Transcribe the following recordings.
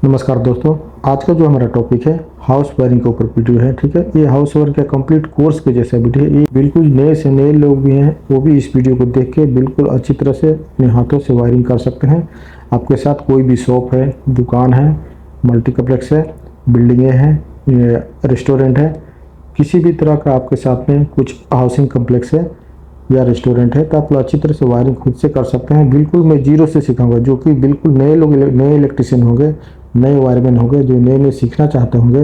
नमस्कार दोस्तों, आज का जो हमारा टॉपिक है हाउस वायरिंग के ऊपर वीडियो है। ठीक है, ये हाउस वायरिंग का कंप्लीट कोर्स के जैसा वीडियो है। ये बिल्कुल नए से नए लोग भी हैं, वो भी इस वीडियो को देख के बिल्कुल अच्छी तरह से अपने हाथों से वायरिंग कर सकते हैं। आपके साथ कोई भी शॉप है, दुकान है, मल्टीप्लेक्स है, बिल्डिंगें हैं, रेस्टोरेंट है, किसी भी तरह का आपके साथ में कुछ हाउसिंग कम्प्लेक्स है या रेस्टोरेंट है, तो आप अच्छी तरह से वायरिंग खुद से कर सकते हैं। बिल्कुल मैं जीरो से सिखाऊंगा, जो कि बिल्कुल नए लोग, नए इलेक्ट्रिशियन होंगे, नए वायरमैन होंगे, जो नए नए सीखना चाहते होंगे,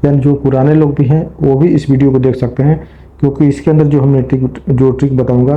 या जो पुराने लोग भी हैं वो भी इस वीडियो को देख सकते हैं। क्योंकि इसके अंदर जो ट्रिक बताऊंगा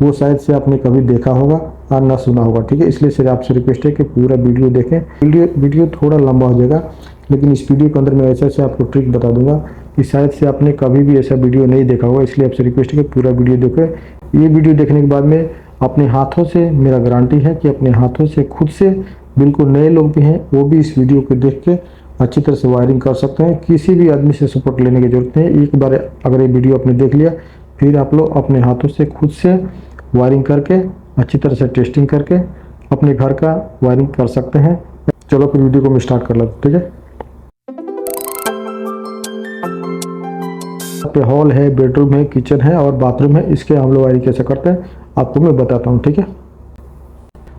वो शायद से आपने कभी देखा होगा और ना सुना होगा। ठीक है, इसलिए सिर्फ आपसे रिक्वेस्ट है कि पूरा वीडियो देखें। वीडियो थोड़ा लंबा हो जाएगा, लेकिन इस वीडियो के अंदर मैं ऐसे ऐसे आपको ट्रिक बता दूंगा कि शायद से आपने कभी भी ऐसा वीडियो नहीं देखा होगा। इसलिए आपसे रिक्वेस्ट है कि पूरा वीडियो देखें। ये वीडियो देखने के बाद में अपने हाथों से, मेरा गारंटी है कि अपने हाथों से खुद से, बिल्कुल नए लोग भी हैं वो भी इस वीडियो को देख के अच्छी तरह से वायरिंग कर सकते हैं। किसी भी आदमी से सपोर्ट लेने की जरूरत नहीं। एक बार अगर ये वीडियो आपने देख लिया, फिर आप लोग अपने हाथों से खुद से वायरिंग करके अच्छी तरह से टेस्टिंग करके अपने घर का वायरिंग कर सकते हैं। चलो फिर वीडियो को हम स्टार्ट कर लेते। ठीक है, पे हॉल है, बेडरूम है, किचन है और बाथरूम है। इसके हम लोग वायरिंग कैसे करते हैं आपको मैं बताता हूँ। ठीक है,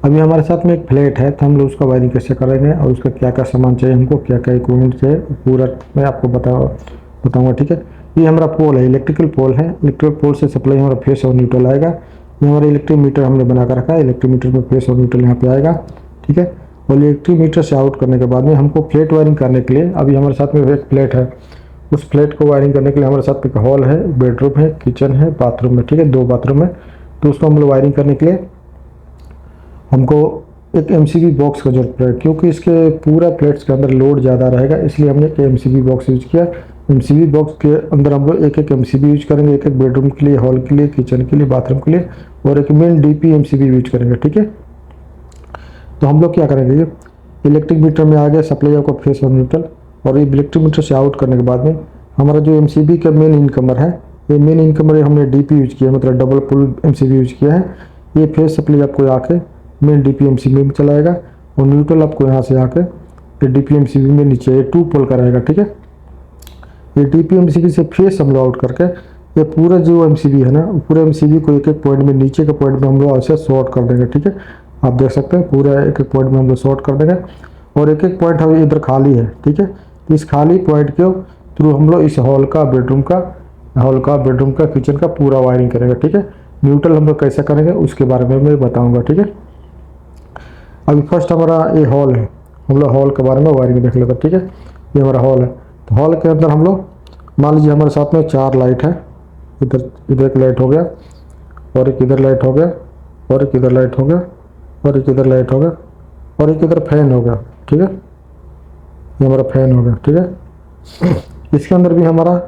अभी हमारे साथ में एक फ्लैट है, तो हम लोग उसका वायरिंग कैसे करेंगे और उसका क्या क्या सामान चाहिए, हमको क्या क्या इक्विपमेंट चाहिए, पूरा मैं आपको बताऊंगा। ठीक है, ये हमारा पोल है, इलेक्ट्रिकल पोल है। इलेक्ट्रिकल पोल से सप्लाई हमारा फेस और न्यूट्रल आएगा। ये हमारा इलेक्ट्रिक मीटर हमने बना कर रखा है। इलेक्ट्रिक मीटर में फेस और न्यूट्रल यहाँ पे आएगा। ठीक है, और इलेक्ट्रिक मीटर से आउट करने के बाद में हमको फ्लैट वायरिंग करने के लिए, अभी हमारे साथ में एक फ्लैट है, उस फ्लैट को वायरिंग करने के लिए हमारे साथ में हॉल है, बेडरूम है, किचन है, बाथरूम है। ठीक है, 2 बाथरूम है। तो उसको हम लोग वायरिंग करने के लिए हमको एक एमसीबी बॉक्स का जरूरत है, क्योंकि इसके पूरा फ्लैट्स के अंदर लोड ज़्यादा रहेगा, इसलिए हमने एक एमसीबी बॉक्स यूज किया। एमसीबी बॉक्स के अंदर हम लोग एक एक एमसीबी यूज करेंगे, एक एक बेडरूम के लिए, हॉल के लिए, किचन के लिए, बाथरूम के लिए, और एक मेन डीपी एमसीबी यूज करेंगे। ठीक है, तो हम लोग क्या करेंगे, इलेक्ट्रिक मीटर में आ गया सप्लाई आपका फेस और न्यूट्रल, और ये इलेक्ट्रिक मीटर से आउट करने के बाद में हमारा जो एमसीबी का मेन इनकमर है, ये मेन इनकमर हमने डीपी यूज किया, मतलब डबल पुल एमसीबी यूज किया है। ये फेस सप्लाई आपको आके मेन डीपीएमसीबी में चलाएगा, और न्यूट्रल आपको यहाँ से आके डीपीएमसीबी में नीचे 2 पोल का रहेगा। ठीक है, ये डीपीएमसीबी से फेस हम लोग आउट करके ये पूरा जो एमसीबी है ना, पूरे एमसीबी को एक एक पॉइंट में, नीचे के पॉइंट में हम लोग ऐसे शॉर्ट कर देंगे। ठीक है, आप देख सकते हैं पूरा एक एक पॉइंट में हम लोग शॉर्ट कर देंगे, और एक एक पॉइंट हमें इधर खाली है। ठीक है, इस खाली पॉइंट के थ्रू हम लोग इस हॉल का, बेडरूम का, किचन का पूरा वायरिंग करेंगे। ठीक है, न्यूट्रल हम लोग कैसे करेंगे उसके बारे में मैं बताऊँगा। ठीक है, अभी फर्स्ट हमारा ये हॉल है, हम लोग हॉल के बारे में वायरिंग देख लेते हैं। ठीक है, ये हमारा हॉल है। तो हॉल के अंदर हम लोग, मान लीजिए हमारे साथ में 4 लाइट है। इधर एक लाइट हो गया, और एक इधर लाइट हो गया, और एक इधर लाइट हो गया, और एक इधर लाइट हो गया, और एक इधर फैन हो गया। ठीक है, ये हमारा फैन हो गया। ठीक है, इसके अंदर भी हमारा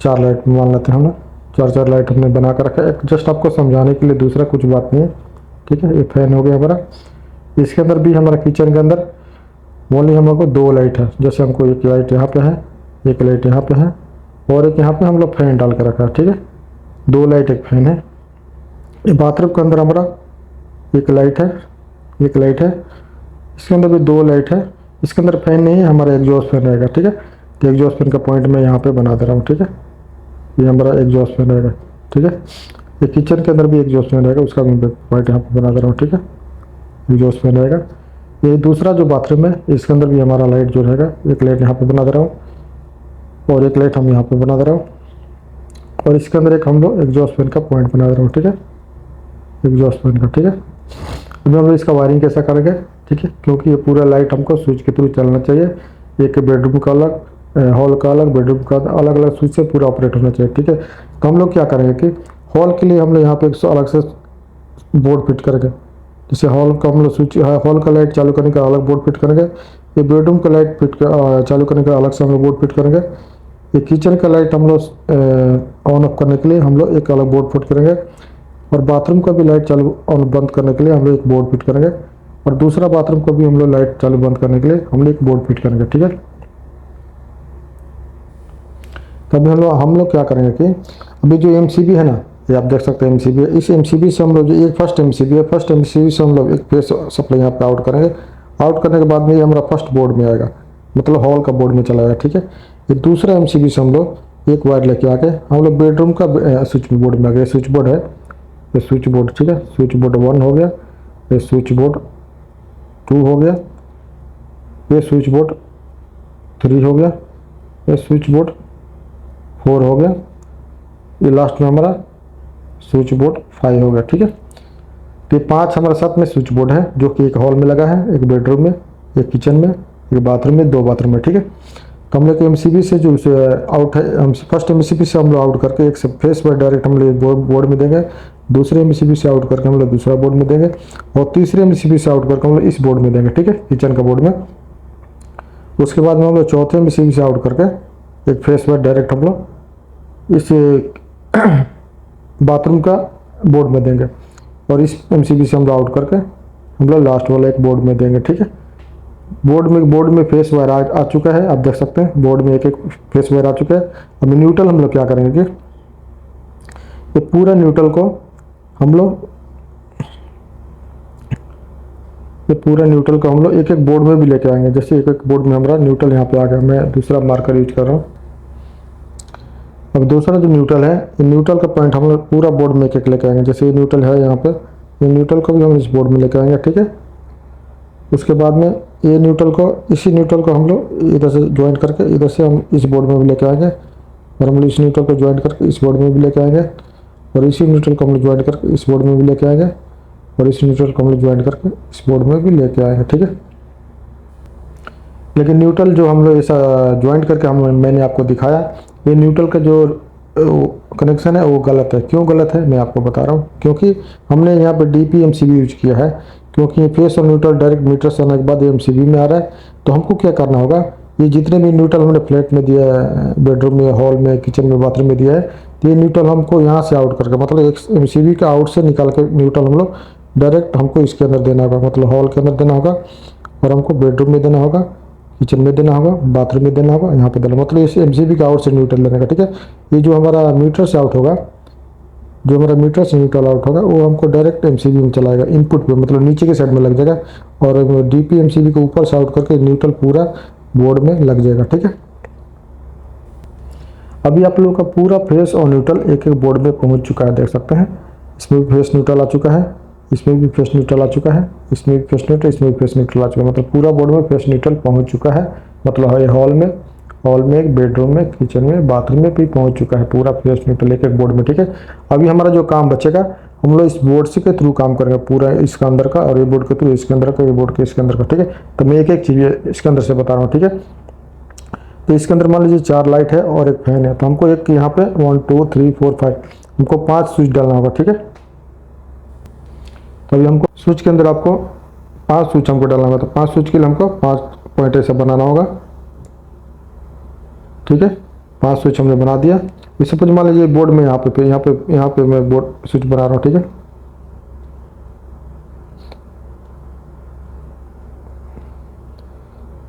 4 लाइट मान लेते हैं, हम 4 लाइट हमने बना कर रखा है, जस्ट आपको समझाने के लिए, दूसरा कुछ बात नहीं है। ठीक है, ये फैन हो गया हमारा। इसके अंदर भी हमारा किचन के अंदर ओनली हमको 2 लाइट है, जैसे हमको एक लाइट यहाँ पे है, एक लाइट यहाँ पे है, और एक यहाँ पे हम लोग फैन डाल कर रखा है। ठीक है, 2 लाइट, एक फैन है। ये बाथरूम के अंदर हमारा एक लाइट है, एक लाइट है। इसके अंदर भी 2 लाइट है। इसके अंदर फैन नहीं है, हमारा एग्जॉस्ट फैन रहेगा। ठीक है, तो एग्जॉस्ट फैन का पॉइंट मैं यहाँ पे बना दे रहा हूँ। ठीक है, ये हमारा एग्जॉस्ट फैन रहेगा। ठीक है, ये किचन के अंदर भी एग्जॉस्ट फैन रहेगा, उसका मैं पॉइंट यहाँ पे बना दे रहा हूँ। ठीक है, एग्जॉस्ट रहेगा। ये दूसरा जो बाथरूम है, इसके अंदर भी हमारा लाइट जो रहेगा, एक लाइट यहाँ पे बना दे रहा हूँ, और एक लाइट हम यहाँ पे बना दे रहा हूँ, और इसके अंदर एक हम लोग एग्जॉस्ट फैन का पॉइंट बना दे रहा हूँ। ठीक है, एग्जॉस्ट फैन का। ठीक है, अभी हम लोग इसका वायरिंग कैसा करेंगे। ठीक है, क्योंकि ये पूरा लाइट हमको स्विच के थ्रू चलना चाहिए। एक बेडरूम का अलग, हॉल का अलग, बेडरूम का अलग अलग स्विच से पूरा ऑपरेट होना चाहिए। ठीक है, तो हम लोग क्या करेंगे कि हॉल के लिए हम लोग यहाँ पे एक अलग से बोर्ड फिट करेंगे। जैसे हॉल का हम लोग स्विच, हॉल का लाइट चालू करने का अलग बोर्ड फिट करेंगे। ये बेडरूम का लाइट फिट चालू करने का अलग से हम लोग बोर्ड फिट करेंगे। ये किचन का लाइट हम लोग ऑन ऑफ करने के लिए हम लोग एक अलग बोर्ड फिट करेंगे, और बाथरूम का भी लाइट चालू ऑन बंद करने के लिए हम लोग एक बोर्ड फिट करेंगे, और दूसरा बाथरूम को भी हम लोग लाइट चालू बंद करने के लिए हम लोग एक बोर्ड फिट करेंगे। ठीक है, तभी हम लोग क्या करेंगे कि अभी जो एमसीबी है ना, ये आप देख सकते हैं एमसीबी है। इस एमसीबी से हम लोग, जो एक फर्स्ट एमसीबी है, फर्स्ट एमसीबी से हम लोग एक फेस सप्लाई यहाँ पे आउट करेंगे, आउट करने के बाद में ये हमारा फर्स्ट बोर्ड में आएगा, मतलब हॉल का बोर्ड में चला जाएगा। ठीक है, ये दूसरा एमसीबी से हम लोग एक वायर लेके आके हम लोग बेडरूम का स्विच बोर्ड में आ गए। स्विच बोर्ड है, ये स्विच बोर्ड। ठीक है, स्विच बोर्ड 1 हो गया, ये स्विच बोर्ड 2 हो गया, ये स्विच बोर्ड 3 हो गया, ये स्विच बोर्ड 4 हो गया, ये लास्ट में हमारा स्विच बोर्ड 5 हो गया। ठीक है, तो ये 5 हमारे साथ में स्विच बोर्ड है जो कि एक हॉल में लगा है, एक बेडरूम में, एक किचन में, एक बाथरूम में, 2 बाथरूम में। ठीक है, तो हम लोग एमसीबी से जो आउट है, हम फर्स्ट एमसीबी से हम लोग आउट करके एक फेस पर डायरेक्ट हम लोग बोर्ड में देंगे, दूसरे एमसीबी से आउट करके हम लोग दूसरा बोर्ड में देंगे, और तीसरे एमसीबी से आउट करके हम लोग इस बोर्ड में देंगे। ठीक है, किचन का बोर्ड में। उसके बाद में हम लोग चौथे एमसीबी से आउट करके एक फेस पर डायरेक्ट हम लोग इस बाथरूम का बोर्ड में देंगे, और इस एमसीबी से हम लोग आउट करके हम लोग लास्ट वाला एक बोर्ड में देंगे। ठीक है, बोर्ड में फेस वायर आ चुका है, आप देख सकते हैं बोर्ड में एक एक फेस वायर आ चुका है। अब न्यूट्रल हम लोग क्या करेंगे कि ये पूरा न्यूट्रल को हम लोग एक एक बोर्ड में भी लेके आएंगे। जैसे एक एक बोर्ड में हमारा न्यूट्रल यहाँ पे आ गया, मैं दूसरा मार्कर यूज कर रहा हूँ। अब दूसरा जो न्यूट्रल है, ये न्यूट्रल का पॉइंट हम लोग पूरा बोर्ड में एक एक लेके आएंगे। जैसे ये न्यूट्रल है यहाँ पे, ये न्यूट्रल को भी हम इस बोर्ड में लेके आएंगे। ठीक है, उसके बाद में ये न्यूट्रल को, इसी न्यूट्रल को हम लोग इधर से ज्वाइन करके इधर से हम इस बोर्ड में भी लेके आएंगे, और हम लोग इस न्यूट्रल को ज्वाइन करके इस बोर्ड में भी लेके आएंगे, और इसी न्यूट्रल को हम लोग ज्वाइन करके इस बोर्ड में भी लेके आएंगे, और इस न्यूट्रल को हम लोग ज्वाइन करके इस बोर्ड में भी लेके आएंगे। ठीक है, लेकिन न्यूट्रल जो हम लोग ऐसा ज्वाइंट करके मैंने आपको दिखाया, ये न्यूट्रल का जो कनेक्शन है वो गलत है। क्यों गलत है मैं आपको बता रहा हूँ, क्योंकि हमने यहाँ पे DP-MCB यूज किया है, क्योंकि ये फेस और न्यूट्रल डायरेक्ट मीटर से आने के बाद MCB में आ रहा है। तो हमको क्या करना होगा, ये जितने भी न्यूट्रल हमने फ्लैट में दिया है, बेडरूम में, हॉल में, किचन में, बाथरूम में दिया है, तो ये न्यूट्रल हमको यहाँ से आउट करके, मतलब एक MCB का आउट से निकाल के न्यूट्रल हम लोग डायरेक्ट हमको इसके अंदर देना होगा, मतलब हॉल के अंदर देना होगा, और हमको बेडरूम में देना होगा, किचन में देना होगा, बाथरूम में देना होगा, यहाँ पे देना, मतलब इस MCB का आउट से न्यूट्रल लेने का। ठीक है, ये जो हमारा मीटर से आउट होगा, जो हमारा मीटर से न्यूट्रल आउट होगा, वो हमको डायरेक्ट MCB में चलाएगा, इनपुट पे, मतलब नीचे के साइड में लग जाएगा, और DP-MCB को ऊपर से आउट करके न्यूट्रल पूरा बोर्ड में लग जाएगा। ठीक है, अभी आप लोगों का पूरा फेस और न्यूट्रल एक एक बोर्ड में पहुंच चुका है, देख सकते हैं। इसमें भी फेस न्यूट्रल आ चुका है, इसमें भी फेस न्यूट्रल आ चुका है, इसमें भी फेस न्यूट्रल, इसमें भी फेस न्यूट्रल आ चुका है, मतलब पूरा बोर्ड में फेस न्यूट्रल पहुंच चुका है। मतलब है हॉल में, एक बेडरूम में, किचन में, बाथरूम में भी पहुंच चुका है पूरा फेस न्यूट्रल एक एक बोर्ड में। ठीक है, अभी हमारा जो काम बचेगा, हम लोग इस बोर्ड से के थ्रू काम करेंगे, पूरा इसका अंदर का, और ये बोर्ड के थ्रू इसके अंदर का, ये बोर्ड के इसके अंदर का। ठीक है, तो मैं एक एक चीज़ इसके अंदर से बता रहा हूँ। ठीक है, तो इसके अंदर मान लीजिए 4 लाइट है और एक फैन है, तो हमको एक यहाँ पे 1 2 3 4 5 हमको 5 स्विच डालना होगा। ठीक है, तो अभी हमको स्विच के अंदर आपको 5 स्विच हमको डालना होगा, तो 5 स्विच के लिए हमको 5 पॉइंट ऐसा बनाना होगा। ठीक है, 5 स्विच हमने बना दिया। इसे कुछ मान लीजिए बोर्ड में यहाँ पे मैं बोर्ड स्विच बना रहा हूँ। ठीक है,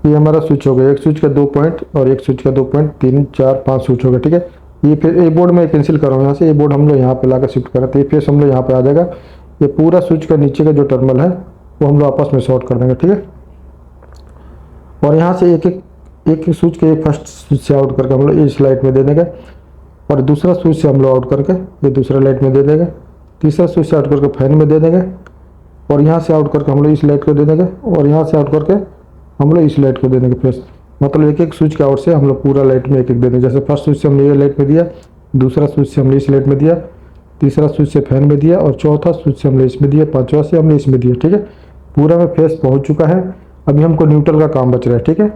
ये हमारा स्विच हो गया, एक स्विच का 2 पॉइंट और एक स्विच का 2 पॉइंट, 3 4 5 स्विच हो गया। ठीक है, ये फिर ये बोर्ड में कैंसिल कर रहा हूँ यहाँ से, ये बोर्ड हम लोग यहाँ पे लाकर शिफ्ट करें, तो ये फेस हम लोग यहाँ पे आ जाएगा। ये पूरा स्विच का नीचे का जो टर्मिनल है वो हम लोग आपस में शॉर्ट कर देंगे। ठीक है, और यहाँ से एक एक स्विच के फर्स्ट स्विच से आउट करके हम लोग इस लाइट में दे देंगे, और दूसरा स्विच से हम लोग आउट करके ये दूसरा लाइट में दे देंगे, तीसरा स्विच से आउट करके फैन में दे देंगे, और यहाँ से आउट करके हम लोग इस लाइट को दे देंगे, और यहाँ से आउट करके हम लोग इस लाइट को दे देंगे फेस। मतलब एक एक स्विच के आउट से हम लोग पूरा लाइट में एक एक दे देंगे। जैसे फर्स्ट स्विच से हमने ये लाइट में दिया, दूसरा स्विच से हमने इस लाइट में दिया, तीसरा स्विच से फैन में दिया, और चौथा स्विच से हमने इसमें दिया, पांचवा से हमने इसमें दिया। ठीक है, पूरा में फेस पहुंच चुका है। अभी हमको न्यूट्रल का काम बच रहा है। ठीक है,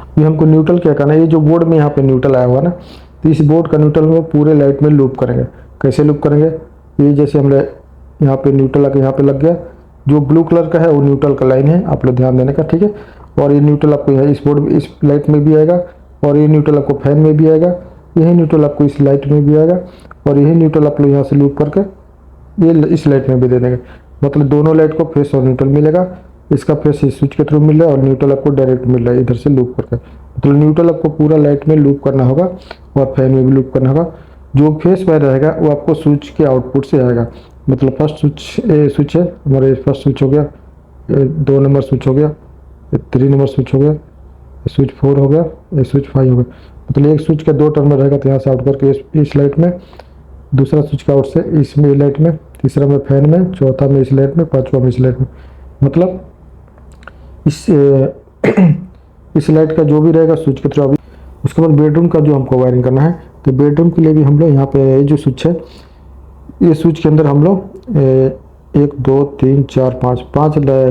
अभी हमको न्यूट्रल क्या करना है, ये जो बोर्ड में यहाँ पे न्यूट्रल आया हुआ ना, तो इस बोर्ड का न्यूट्रल में पूरे लाइट में लूप करेंगे। कैसे लूप करेंगे, ये जैसे हमने यहाँ पे न्यूट्रल आके यहाँ पे लग गया, जो ब्लू कलर का है वो न्यूट्रल का लाइन है, आप लोग ध्यान देने का। ठीक है, और ये न्यूट्रल आपको यहाँ इस बोर्ड में, इस लाइट में भी आएगा, और ये न्यूट्रल आपको फैन में भी आएगा, यही न्यूट्रल आपको इस लाइट में भी आएगा, और यही न्यूट्रल आप लोग यहाँ से लूप करके ये इस लाइट में भी दे देंगे। मतलब दोनों लाइट को फेस और न्यूट्रल मिलेगा। इसका फेस इस स्विच के थ्रू मिल रहा है, और न्यूट्रल आपको डायरेक्ट मिल रहा है इधर से लूप करके। मतलब न्यूट्रल आपको पूरा लाइट में लूप करना होगा, और फैन में भी लूप करना होगा। जो फेस वायर रहेगा वो आपको स्विच के आउटपुट से आएगा। मतलब फर्स्ट स्विच है हमारे, फर्स्ट स्विच हो गया, 2 नंबर स्विच हो गया, 3 नंबर स्विच हो गया, स्विच 4 हो गया, स्विच 5 हो गया। मतलब एक स्विच का 2 टर्मिनल रहेगा, तो यहाँ से आउट करके इस लाइट में, दूसरा स्विच का आउट से इसमें लाइट में, तीसरा में फैन में, चौथा में इस लाइट में, पांचवा में इस लाइट में। मतलब इस इस लाइट का जो भी रहेगा स्विच के थ्रू। अभी उसके बाद बेडरूम का जो हमको वायरिंग करना है, तो बेडरूम के लिए भी हम लोग यहाँ पे जो स्विच है, ये स्विच के अंदर हम लोग 1 2 3 4 5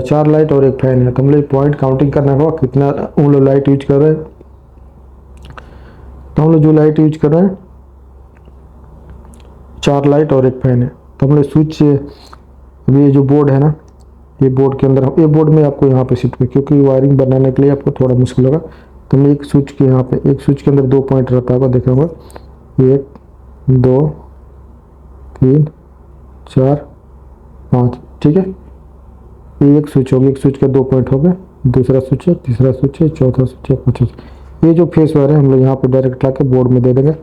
4 लाइट और एक फैन है। तो हम लोग पॉइंट काउंटिंग करना होगा कितना हम लोग लाइट यूज कर रहे हैं। तो हम लोग जो लाइट यूज कर रहे हैं 4 लाइट और एक फैन है। तो हम लोग स्विच, अभी ये जो बोर्ड है ना, ये बोर्ड के अंदर, ये बोर्ड में आपको यहाँ पे शिफ्ट में, क्योंकि वायरिंग बनाने के लिए आपको थोड़ा मुश्किल होगा। तो मैं एक स्विच के यहाँ पे, एक स्विच के अंदर 2 पॉइंट रहता होगा, देखा होगा 1 2 3 4 5, ठीक है। ये एक स्विच हो गया, एक स्विच का 2 पॉइंट हो गए, दूसरा स्विच है, तीसरा स्विच है, चौथा स्विच है, पांचवा स्विच। ये जो फेस वायर है हम लोग यहाँ पे डायरेक्ट लाके बोर्ड में दे देंगे।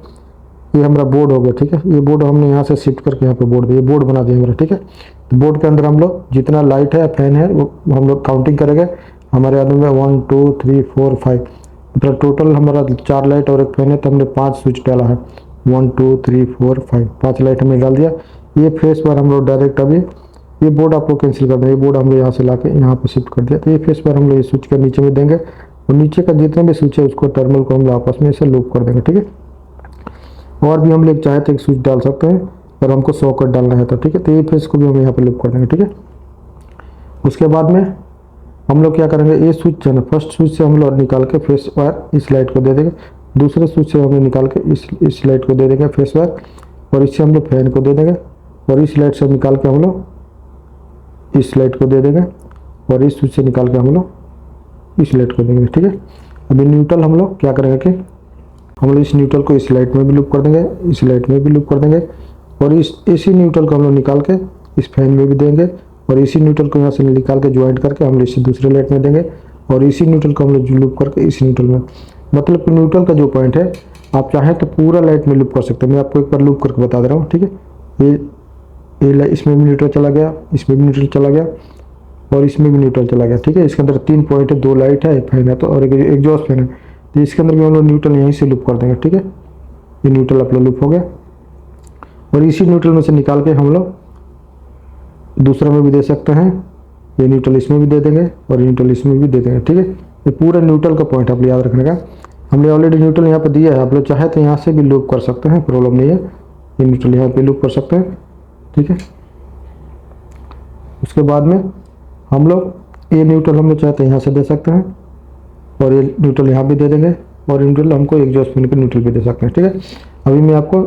ये हमारा बोर्ड हो गया, ठीक है। ये बोर्ड हमने यहाँ से शिफ्ट करके यहाँ पे बोर्ड दिया, बोर्ड बना दिया हमारा, ठीक है। तो बोर्ड के अंदर हम लोग जितना लाइट है, फैन है, वो हम लोग काउंटिंग करेंगे। हमारे याद में 1 2 3 4 5, मतलब टोटल हमारा 4 लाइट और एक फैन है, तो हमने 5 स्विच डाला है। 1 2 3 4 5, 5 लाइट हमने डाल दिया। ये फेस पर हम लोग डायरेक्ट, अभी ये बोर्ड आपको कैंसिल कर दें, ये बोर्ड हम लोग यहाँ से ला के यहाँ पे शिफ्ट कर दिया। तो ये फेस पर हम लोग ये स्विच के नीचे में देंगे, और नीचे का जितने भी स्विच है उसको टर्मिनल को हम लोग आपस में इसे लूप कर देंगे, ठीक है। और भी हम लोग चाहे तो एक स्विच डाल सकते हैं, और हमको सॉकेट डालना है तो, ठीक है। तो ये फेस को भी हम यहाँ पे लूप कर देंगे, ठीक है। उसके बाद में हम लोग क्या करेंगे, ये स्विच है ना, फर्स्ट स्विच से हम लोग निकाल के फेस वायर इस लाइट को दे देंगे, दूसरे स्विच से हम लोग निकाल के इस लाइट को दे देंगे फेस वायर, और इससे हम लोग फैन को दे देंगे, और इस लाइट से निकाल के हम लोग इस लाइट को दे देंगे, और इस स्विच से निकाल के हम लोग इस लाइट को देंगे, ठीक है। अभी न्यूट्रल हम लोग क्या करेंगे कि हम लोग इस न्यूट्रल को इस लाइट में भी लूप कर देंगे, इस लाइट में भी लूप कर देंगे, और इसी न्यूट्रल को हम लोग निकाल के इस फैन में भी देंगे, और इसी न्यूट्रल को यहाँ से निकाल के ज्वाइंट करके हम लोग इसी दूसरे लाइट में देंगे, और इसी न्यूट्रल को हम लोग लूप करके इस न्यूट्रल में। मतलब कि न्यूट्रल का जो पॉइंट है, आप चाहें तो पूरा लाइट में लूप कर सकते हैं। मैं आपको एक बार लूप करके बता दे रहा हूँ, ठीक है। ये इसमें भी न्यूट्रल चला गया, इसमें भी न्यूट्रल चला गया, और इसमें भी न्यूट्रल चला गया, ठीक है। इसके अंदर 3 पॉइंट है, 2 लाइट है, एक फैन है, तो और एक एग्जॉस्ट फैन है। तो इसके अंदर भी हम लोग न्यूट्रल यहीं से लूप कर देंगे, ठीक है। ये न्यूट्रल अपना लूप हो गया, और इसी न्यूट्रल में से निकाल के हम लोग दूसरा में भी दे सकते हैं। ये न्यूट्रल इसमें भी दे देंगे, और न्यूट्रल इसमें भी दे देंगे, ठीक है। ये पूरा न्यूट्रल का पॉइंट आप याद रखने का। हमने ऑलरेडी न्यूट्रल यहाँ पे दिया है, आप लोग चाहे तो यहाँ से भी लूप कर सकते हैं, प्रॉब्लम नहीं है। ये न्यूट्रल यहाँ पे लूप कर सकते हैं, ठीक है। उसके बाद में हम लोग ये न्यूट्रल हम लोग चाहे तो यहाँ से दे सकते हैं, और ये न्यूट्रल यहाँ भी दे देंगे, और न्यूट्रल हमको एग्जॉस्ट फैन के न्यूट्रल भी दे सकते हैं, ठीक है। अभी मैं आपको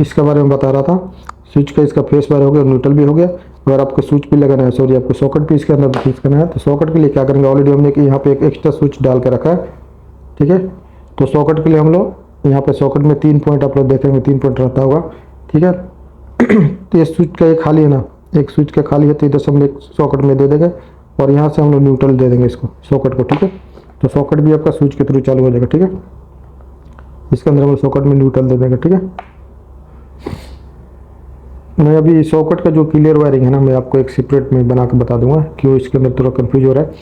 इसके बारे में बता रहा था, स्विच का इसका फेस वायर हो गया, न्यूट्रल भी हो गया। अगर आपको स्विच भी लगाना है, सॉरी आपको सॉकेट भी इसके अंदर फिक्स करना है, तो सॉकेट के लिए क्या करेंगे, ऑलरेडी हमने यहाँ पे एक एक्स्ट्रा स्विच डाल के रखा है, ठीक है। तो सॉकेट के लिए हम लोग यहाँ पे सॉकेट में 3 पॉइंट आप लोग देखेंगे, 3 पॉइंट रहता होगा, ठीक है। तो ये स्विच का एक खाली है ना, एक स्विच का खाली है, तो इधर से हम एक सॉकेट में दे देंगे, और यहाँ से हम लोग न्यूट्रल दे देंगे इसको, सॉकेट को, ठीक है। तो सॉकेट भी आपका स्विच के थ्रू चालू हो जाएगा, ठीक है। इसके अंदर हम लोग सॉकेट में न्यूट्रल दे देंगे, ठीक है। मैं अभी सॉकेट का जो क्लियर वायरिंग है ना, मैं आपको एक सेपरेट में बना के बता दूंगा, क्यों इसके अंदर थोड़ा कंफ्यूज हो रहा है।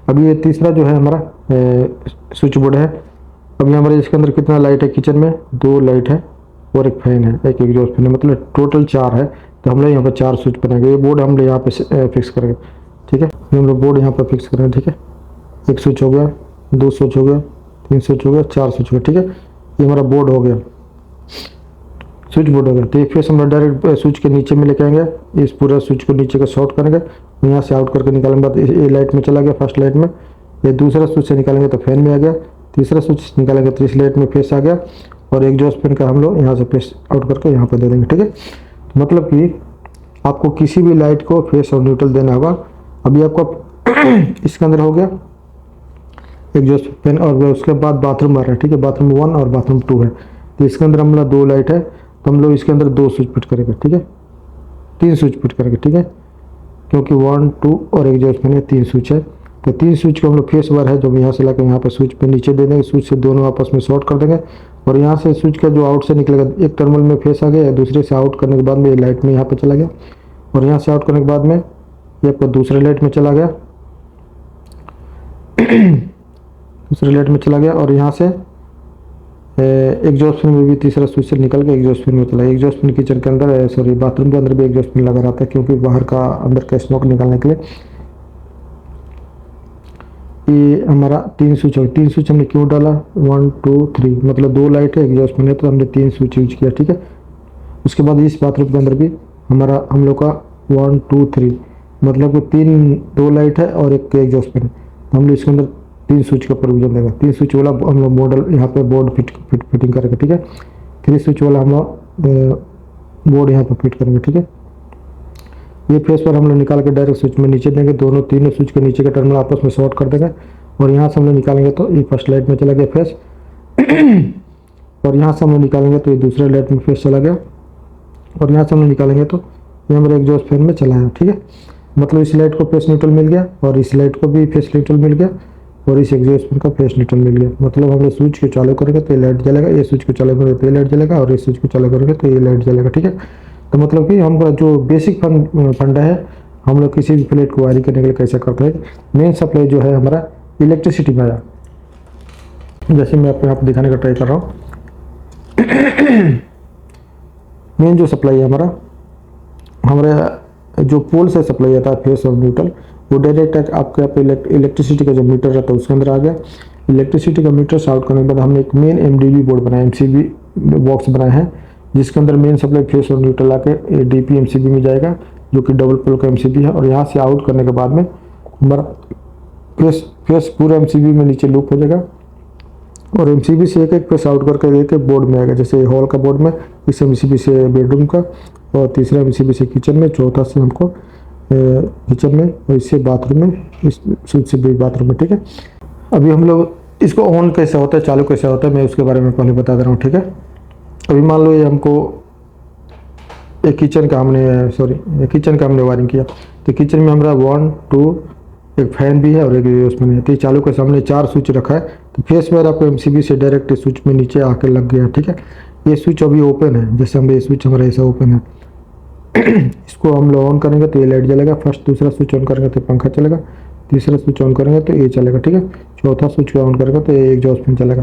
अभी ये तीसरा जो है हमारा स्विच बोर्ड है। अभी हमारे इसके अंदर कितना लाइट है, किचन में 2 लाइट है, और एक फैन है, एक एग्जॉस्ट फैन है, मतलब टोटल 4 है। तो हम लोग यहाँ पर 4 स्विच बनाएंगे। ये बोर्ड हम लोग यहाँ पे फिक्स करेंगे, ठीक है। हम लोग बोर्ड यहाँ पर फिक्स करेंगे, ठीक है। 1 स्विच हो गया, 2 स्विच हो गया, 3 स्विच हो गया, 4 स्विच हो गया, ठीक है। ये हमारा बोर्ड हो गया, स्विच बोर्ड हो गया। तो ये फिर हम लोग डायरेक्ट स्विच के नीचे में लेके आएंगे, इस पूरा स्विच को नीचे का शॉर्ट करेंगे, यहाँ से आउट करके निकालेंगे बाद ये लाइट में चला गया, फर्स्ट लाइट में। ये दूसरा स्विच से निकालेंगे तो फैन में आ गया, तीसरा स्विच निकालेंगे तो इस लाइट में फेस आ गया, और एग्जॉस्ट फैन का हम लोग यहाँ से फेस आउट करके यहाँ पर दे देंगे, ठीक है। तो मतलब कि आपको किसी भी लाइट को फेस और न्यूट्रल देना होगा। अभी आपको इसके अंदर हो गया एग्जॉस्ट फैन, और उसके बाद बाथरूम आ रहा है, ठीक है। बाथरूम 1 और बाथरूम 2 है। तो इसके अंदर हम लोग 2 लाइट है, तो हम लोग इसके अंदर 2 स्विच फिट करेंगे, ठीक है। 3 स्विच फिट करेंगे, ठीक है, क्योंकि 1 2 और एग्जॉस्ट फैन है, 3 स्विच है। तो 3 स्विच को हम लोग फेस वायर है जो यहाँ से लाकर यहाँ पर स्विच पे नीचे दे देंगे, स्विच से दोनों आपस में शॉर्ट कर देंगे, और यहाँ से स्विच का जो आउट से निकलेगा, एक टर्मिनल में फेस आ गया, दूसरे से आउट करने के बाद में ये लाइट में यहाँ पे चला गया, और यहाँ से आउट करने के बाद में ये आपका दूसरे लाइट में चला गया, दूसरे लाइट में चला गया। और यहाँ से एग्जॉस्ट फैन में भी तीसरा स्विच से निकल के एग्जॉस्ट फैन में चला। एग्जॉस्ट फैन किचन के अंदर, सॉरी बाथरूम के अंदर भी एग्जॉस्ट फैन लगा रहता है, क्योंकि बाहर का अंदर का स्मोक निकालने के लिए। ये हमारा 3 स्विच हो, 3 स्विच हमने क्यों डाला, 1 2 3, मतलब 2 लाइट है, एग्जॉस्ट फैन है, तो हमने 3 स्विच यूज किया, ठीक है। उसके बाद इस बाथरूम के अंदर भी हमारा हम लोग का 1 2 3, मतलब कि 2 लाइट है और एक एग्जॉस्ट फैन है, तो हम लोग इसके अंदर 3 स्विच का प्रोविजन देगा। 3 स्विच वाला हम लोग मॉडल यहाँ पे बोर्ड फिटिंग करेंगे, ठीक है। 3 स्विच वाला हम लोग बोर्ड यहाँ पे फिट करेंगे, ठीक है। ये फेस पर हम लोग निकाल के डायरेक्ट स्विच में नीचे देंगे, तीनों स्विच के नीचे के टर्मिनल आपस में शॉर्ट कर देंगे। और यहाँ से हम लोग निकालेंगे तो ये फर्स्ट लाइट में चला गया फेस, और यहाँ से हम लोग निकालेंगे तो ये दूसरे लाइट में फेस चला गया, और यहाँ से हम लोग निकालेंगे तो ये हमारे एग्जॉस्ट फैन में चला है, ठीक है। मतलब इस लाइट को फेस न्यूट्रल मिल गया, और इस लाइट को भी फेस न्यूट्रल मिल गया, और इस एग्जॉस्ट फैन का फेस न्यूट्रल मिल गया। मतलब हम लोग स्विच को चालू करेंगे तो ये लाइट जलेगा, ये स्विच को चालू करेंगे तो ये लाइट जलेगा, और इस स्विच को चालू करेंगे तो ये लाइट जलेगा, ठीक है। तो मतलब कि हमारा जो बेसिक फंडा है, हम लोग किसी भी प्लेट को वायरिंग करने के लिए कैसे करते हैं। मेन सप्लाई जो है हमारा इलेक्ट्रिसिटी में आया, जैसे मैं आपको यहाँ पर दिखाने का ट्राई कर रहा हूँ। मेन जो सप्लाई है हमारा जो पोल से सप्लाई आता है फेस और न्यूट्रल, वो डायरेक्ट आपके यहाँ पे इलेक्ट्रिसिटी का जो मीटर रहता है उसके अंदर आ गया। इलेक्ट्रिसिटी का मीटर से आउट करने के बाद हमने एक मेन एमडीबी बोर्ड बनाया, एमसीबी बॉक्स बनाए हैं, जिसके अंदर मेन सप्लाई फेस और न्यूट्रल आके डीपी एमसीबी में जाएगा, जो कि डबल पोल का एमसीबी है। और यहाँ से आउट करने के बाद में हमारा फेस पूरा एमसीबी में नीचे लूप हो जाएगा, और एमसीबी से एक फेस आउट करके एक बोर्ड में आएगा, जैसे हॉल का बोर्ड में, इस एमसीबी से बेडरूम का, और तीसरा एमसीबी से किचन में, चौथा से हमको किचन में, और इससे बाथरूम में, इस स्विच से भी बाथरूम में, ठीक है। अभी हम लोग इसको ऑन कैसे होता है, चालू कैसे होता है, मैं उसके बारे में पहले बता दे रहा हूँ, ठीक है। अभी मान लो ये हमको एक किचन का हमने वायरिंग किया, तो किचन में हमारा 1 2 एक फैन भी है और एक उसमें है, तो चालू के सामने 4 स्विच रखा है। तो फेस वायर आपको एमसीबी से डायरेक्ट स्विच में नीचे आके लग गया, ठीक है। ये स्विच अभी ओपन है, जैसे हम ये स्विच हमारा ऐसा ओपन है। इसको हम लोग ऑन करेंगे तो ये लाइट जलेगा, फर्स्ट दूसरा स्विच ऑन करेंगे तो पंखा चलेगा, तीसरा स्विच ऑन करेंगे तो ये चलेगा, ठीक है। चौथा स्विच ऑन करेंगे तो ये एग्जॉस्ट फैन चलेगा।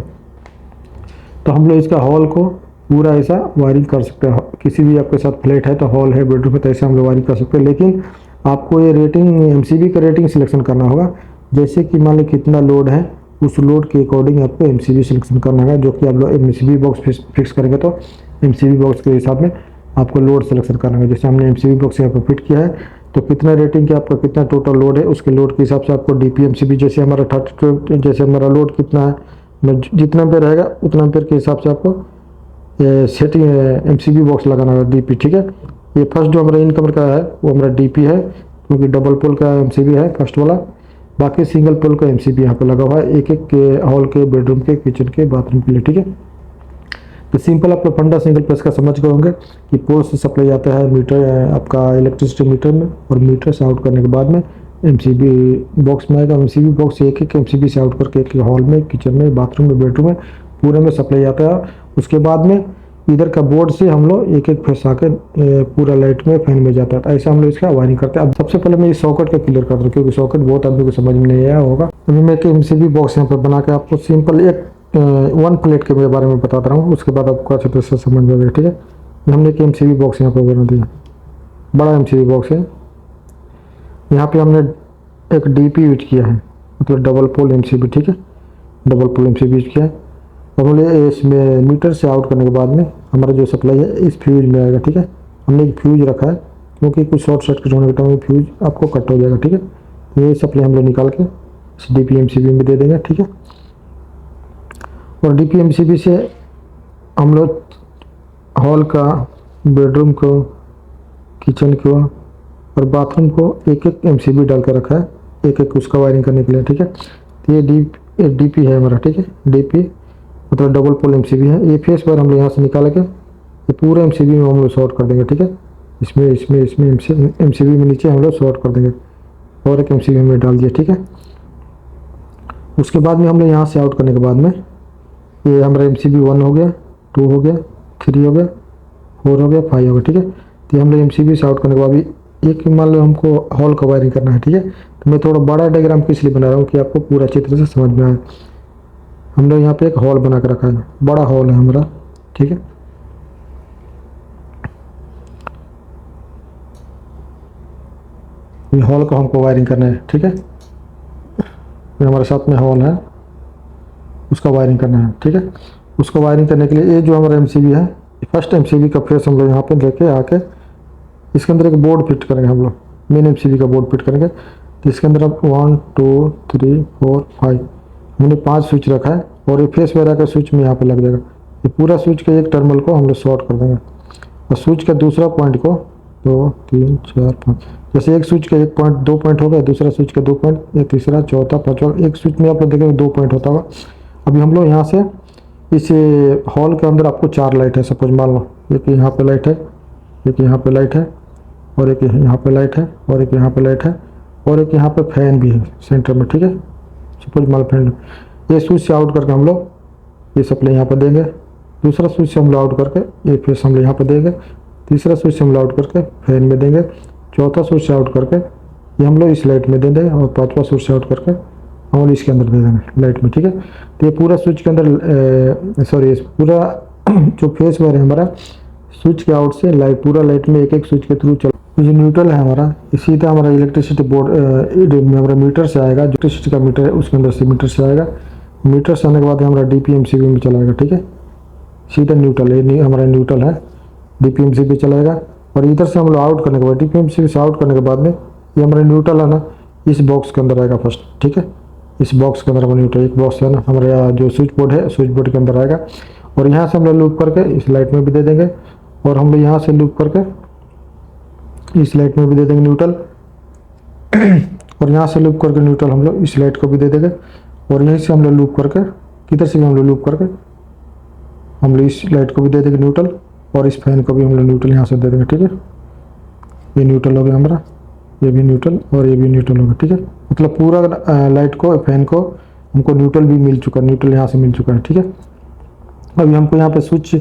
तो हम लोग इसका हॉल को पूरा ऐसा वायरिंग कर सकते हैं। किसी भी आपके साथ फ्लैट है तो हॉल है, बेडरूम है, तो ऐसे हम लोग वायरिंग कर सकते हैं। लेकिन आपको ये रेटिंग एमसीबी का रेटिंग सिलेक्शन करना होगा, जैसे कि मान लो कितना लोड है, उस लोड के अकॉर्डिंग आपको एमसीबी सिलेक्शन करना है, जो कि आप लोग एमसीबी बॉक्स फिक्स करेंगे तो एमसीबी बॉक्स के हिसाब में आपको लोड सिलेक्शन करना है। जैसे हमने एमसीबी बॉक्स यहाँ पर फिट किया है, तो कितना रेटिंग के आपका कितना टोटल लोड है, उसके लोड के हिसाब से आपको डीपी एमसीबी, जैसे हमारा 32, जैसे हमारा लोड कितना है, जितना पे रहेगा उतना पेर के हिसाब से आपको सेटिंग एमसीबी बॉक्स लगाना है, डीपी, ठीक है। ये फर्स्ट जो हमारा इनकमर का है वो हमारा डीपी है, क्योंकि डबल पोल का एमसीबी है फर्स्ट वाला, बाकी सिंगल पोल का एमसीबी यहाँ पे लगा हुआ है, एक के हॉल के, बेडरूम के, किचन के, बाथरूम के लिए, ठीक है। तो सिंपल आपका फंडा सिंगल फेस का समझ गए होंगे कि पोल से सप्लाई आता है मीटर आपका इलेक्ट्रिसिटी मीटर में, और मीटर से आउट करने के बाद में एमसीबी बॉक्स में आएगा। एमसीबी बॉक्स एक एमसीबी से आउट करके एक हॉल में, किचन में, बाथरूम में, बेडरूम में, पूरे में सप्लाई आता है। उसके बाद में इधर का बोर्ड से हम लोग एक फेस आके पूरा लाइट में फैन में जाता है। तो ऐसा हम लोग इसका वायरिंग करते हैं। अब सबसे पहले मैं इस सॉकेट का क्लियर कर दूँ, क्योंकि सॉकेट बहुत आदमी को समझ में नहीं आया होगा। अभी मैं एक एमसीबी बॉक्स यहाँ पर बना के आपको सिंपल एक 1 प्लेट के बारे में बताता रहा हूँ, उसके बाद आपको अच्छे तरह से समझ में आएगा, ठीक है। हमने एक एमसीबी बॉक्स यहाँ पर बना दिया, बड़ा एमसीबी बॉक्स है। यहाँ पे हमने एक डीपी यूज किया है, मतलब डबल पोल एमसीबी, ठीक है, डबल पोल एमसीबी यूज किया है। हमने इसमें मीटर से आउट करने के बाद में हमारा जो सप्लाई है इस फ्यूज में आएगा, ठीक है। हमने एक फ्यूज रखा है, क्योंकि कुछ शॉर्ट सर्किट होने के टाइम में फ्यूज आपको कट हो जाएगा, ठीक है। तो ये सप्लाई हम लोग निकाल के इस डीपी एमसीबी में दे देंगे, ठीक है। और डीपी एमसीबी से हम लोग हॉल का, बेडरूम को, किचन को और बाथरूम को एक एक एमसीबी डाल कर रखा है, एक एक उसका वायरिंग करने के लिए, ठीक है। तो ये डीपी है हमारा, ठीक है। डीपी मतलब डबल पोल एमसीबी है। ये फेस वायर हम लोग यहाँ से निकाल के ये पूरे एमसीबी में हम लोग शॉर्ट कर देंगे, ठीक है। इसमें एमसीबी में नीचे हम लोग शॉर्ट कर देंगे, और एक एमसीबी में डाल दिया, ठीक है। उसके बाद में हम लोग यहाँ से आउट करने के बाद में ये हमारा एमसीबी 1 हो गया, 2 हो गया, 3 हो गया, 4 हो गया, 5 हो गया, ठीक है। तो हम लोग एमसीबी से आउट करने के बाद भी एक मान लो हमको हॉल का वायरिंग करना है, ठीक है। तो मैं थोड़ा बड़ा डायग्राम किस लिए बना रहा हूँ कि आपको पूरा चित्र से समझ में आए। हम लोग यहाँ पे एक हॉल बना कर रखा है, बड़ा हॉल है हमारा, ठीक है। ये हॉल का हमको वायरिंग करना है, ठीक है। ये हमारे साथ में हॉल है, उसका वायरिंग करना है, ठीक है। उसको वायरिंग करने के लिए ये जो हमारा एमसीबी है, फर्स्ट एमसीबी का फेस हम लोग यहाँ पे लेके आके इसके अंदर एक बोर्ड फिट करेंगे हम लोग, मेन एमसीबी का बोर्ड फिट करेंगे। तो इसके अंदर अब 1 2 3 4 5 हमने 5 स्विच रखा है और ये फेस वगैरह का स्विच में यहाँ पे लग जाएगा। ये पूरा स्विच के एक टर्मिनल को हम लोग शॉर्ट कर देंगे और स्विच का दूसरा पॉइंट को 2 3 4 5, जैसे एक स्विच का 1 पॉइंट 2 पॉइंट हो गया, दूसरा स्विच का 2 पॉइंट, ये तीसरा चौथा पांचवा, एक स्विच में आप लोग देखेंगे 2 पॉइंट होता होगा। अभी हम लोग यहाँ से इस हॉल के अंदर आपको 4 लाइट है, सपोज मान लो एक यहाँ पे लाइट है, एक यहाँ पे लाइट है, और एक यहाँ पे लाइट है, और एक यहाँ पे लाइट है, और एक यहाँ पे फैन भी है सेंटर में, ठीक है। सपोज मान फैन, ये स्विच से आउट करके हम लोग ये सप्लाई यहाँ पे देंगे, दूसरा स्विच से हम लोग आउट करके ये फेस हम लोग यहाँ पे देंगे, तीसरा स्विच से हम लोग आउट करके फैन में देंगे, चौथा स्विच से आउट करके ये हम लोग इस लाइट में दे देंगे, और पांचवा स्विच से आउट करके हम लोग इसके अंदर दे देंगे लाइट में, ठीक है। तो ये पूरा स्विच के अंदर सॉरी पूरा जो फेस वायर है हमारा स्विच के आउट से लाइट पूरा लाइट में एक एक स्विच के थ्रू चल। जो न्यूट्रल है हमारा सीधा हमारा इलेक्ट्रिसिटी बोर्ड हमारा मीटर से आएगा, जो इलेक्ट्रिसिटी का मीटर है उसके अंदर से मीटर से आएगा, मीटर से आने के बाद हमारा डीपीएमसीबी में चलाएगा, ठीक है। सीधा न्यूट्रल, ये हमारा न्यूट्रल है, डीपीएमसीबी चलाएगा। और इधर से हम लोग आउट करने के बाद डीपीएमसीबी से आउट करने के बाद में ये हमारा न्यूट्रल है ना, इस बॉक्स के अंदर आएगा फर्स्ट, ठीक है। इस बॉक्स के अंदर हमारा न्यूट्रल एक बॉक्स है ना हमारा जो स्विच बोर्ड है, स्विच बोर्ड के अंदर आएगा, और यहाँ से हम लोग लूप करके इस लाइट में भी दे देंगे, और हम लोग यहाँ से लूप करके इस लाइट में भी दे देंगे न्यूट्रल, और यहाँ से लूप करके न्यूट्रल हम लोग इस लाइट को भी दे देंगे, और यहीं से हम लोग लूप करके किधर से भी हम लोग लूप करके हम लोग इस लाइट को भी दे देंगे न्यूट्रल, और इस फैन को भी हम लोग न्यूट्रल यहाँ से दे देंगे, ठीक है। ये न्यूट्रल हो गया हमारा, ये भी न्यूट्रल और ये भी न्यूट्रल होगा, ठीक है। मतलब पूरा लाइट को फैन को हमको न्यूट्रल भी मिल चुका है, न्यूट्रल यहाँ से मिल चुका है, ठीक है। अभी हमको यहाँ पे स्विच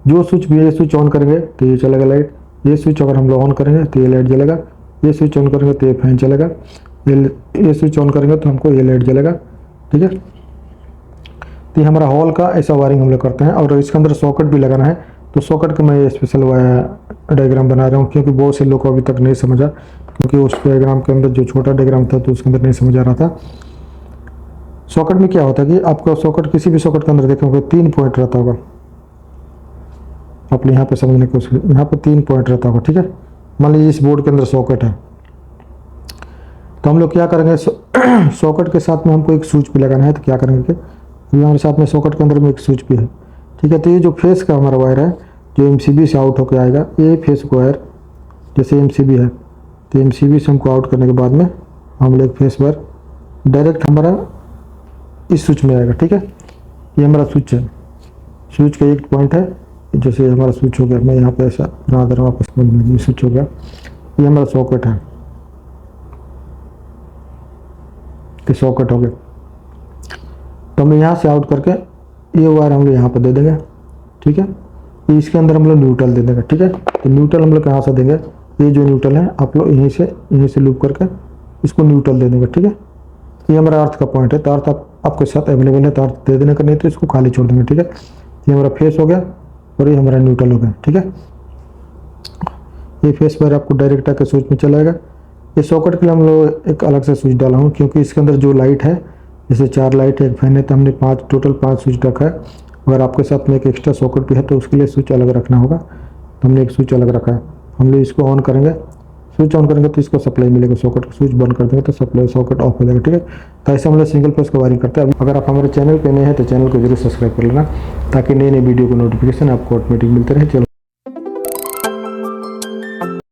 जो स्विच भी ये स्विच ऑन करेंगे तो ये चलेगा लाइट, ये स्विच अगर हम लोग ऑन करेंगे तो ये लाइट जलेगा, ये स्विच ऑन करेंगे तो ये फैन चलेगा, ये स्विच ऑन करेंगे तो हमको ये लाइट जलेगा, ठीक है। तो ये हमारा हॉल का ऐसा वायरिंग हम लोग करते हैं। और इसके अंदर सॉकेट भी लगाना है, तो सॉकेट का मैं स्पेशल डायग्राम बना रहा हूँ, क्योंकि बहुत से लोग को अभी तक नहीं समझा, क्योंकि उस डायग्राम के अंदर जो छोटा डायग्राम था तो उसके अंदर नहीं समझ आ रहा था। सॉकेट में क्या होता है कि आपका सॉकेट किसी भी सॉकेट के अंदर देखोगे 3 पॉइंट रहता होगा, आप यहाँ पे समझने की कोशिश, यहाँ पे 3 पॉइंट रहता होगा, ठीक है। मान लीजिए इस बोर्ड के अंदर सॉकेट है, तो हम लोग क्या करेंगे सॉकेट के साथ में हमको एक स्विच भी लगाना है, तो क्या करेंगे कि हमारे साथ में सॉकेट के अंदर में एक स्विच भी है, ठीक है। तो ये जो फेस का हमारा वायर है जो एमसीबी से आउट होकर आएगा, ये फेस वायर जैसे एमसीबी है, तो एमसीबी से हमको आउट करने के बाद में हम लोग फेस वायर डायरेक्ट हमारा इस स्विच में आएगा, ठीक है। ये हमारा स्विच है, स्विच का एक पॉइंट है, जैसे हमारा स्विच हो गया, मैं यहाँ पे ऐसा बना दे रहा हूँ आपको समझ में, स्विच हो गया, ये हमारा सॉकेट है, तो सॉकेट हो गया। तो हम यहाँ से आउट करके ये वायर हम लोग यहाँ पे दे देंगे, ठीक है। इसके अंदर हम लोग न्यूट्रल दे देंगे, ठीक है। तो न्यूट्रल हम लोग कहाँ से देंगे, ये जो न्यूट्रल है आप लोग यहीं से लूप करके इसको न्यूट्रल दे देंगे, ठीक है। ये हमारा अर्थ का पॉइंट है, तो अर्थ आपके साथ अवेलेबल है तो अर्थ दे देने का, नहीं तो इसको खाली छोड़ देंगे, ठीक है। ये हमारा फेस हो गया और ये हमारा न्यूट्रल हो गया, ठीक है। ये फेस वायर आपको डायरेक्ट आकर स्विच में चलाएगा। ये सॉकेट के लिए हम लोग एक अलग से स्विच डाला हूँ, क्योंकि इसके अंदर जो लाइट है जैसे 4 लाइट है, एक फैन है, तो हमने टोटल 5 स्विच रखा है। अगर आपके साथ में एक एक्स्ट्रा सॉकेट भी है तो उसके लिए स्विच अलग रखना होगा, तो हमने एक स्विच अलग रखा है। हम लोग इसको ऑन करेंगे, स्विच ऑन करेंगे तो इसको सप्लाई मिलेगा, सॉकेट को स्विच बंद कर देंगे तो सप्लाई सॉकेट ऑफ हो जाएगा, ठीक है। तो ऐसे हम लोग सिंगल फेस का वायरिंग करते हैं। अगर आप हमारे चैनल पे नए हैं तो चैनल को जरूर सब्सक्राइब कर लेना, ताकि नई नई वीडियो को नोटिफिकेशन आपको ऑटोमेटिक मिलते रहे। चलो।